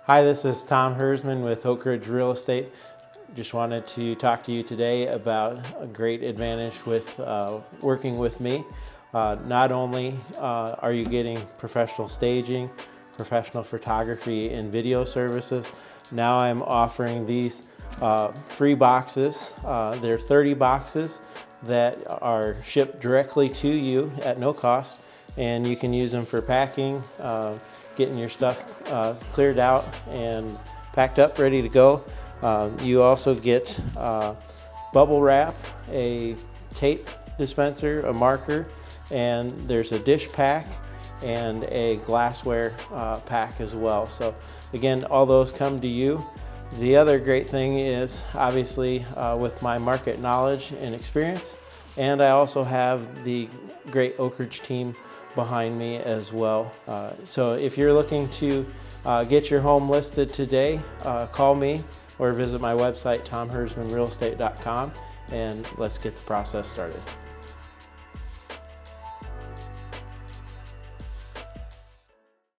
Hi, this is Tom Herzmann with Oakridge Real Estate. Just wanted to talk to you today about a great advantage with working with me. Not only are you getting professional staging, professional photography and video services, now I'm offering these free boxes. They're 30 boxes that are shipped directly to you at no cost, and you can use them for packing, getting your stuff cleared out and packed up, ready to go. You also get bubble wrap, a tape dispenser, a marker, and there's a dish pack and a glassware pack as well. So again, all those come to you. The other great thing is obviously with my market knowledge and experience, and I also have the great Oakridge team behind me as well. So if you're looking to get your home listed today, call me or visit my website, tomherzmannrealestate.com, and let's get the process started.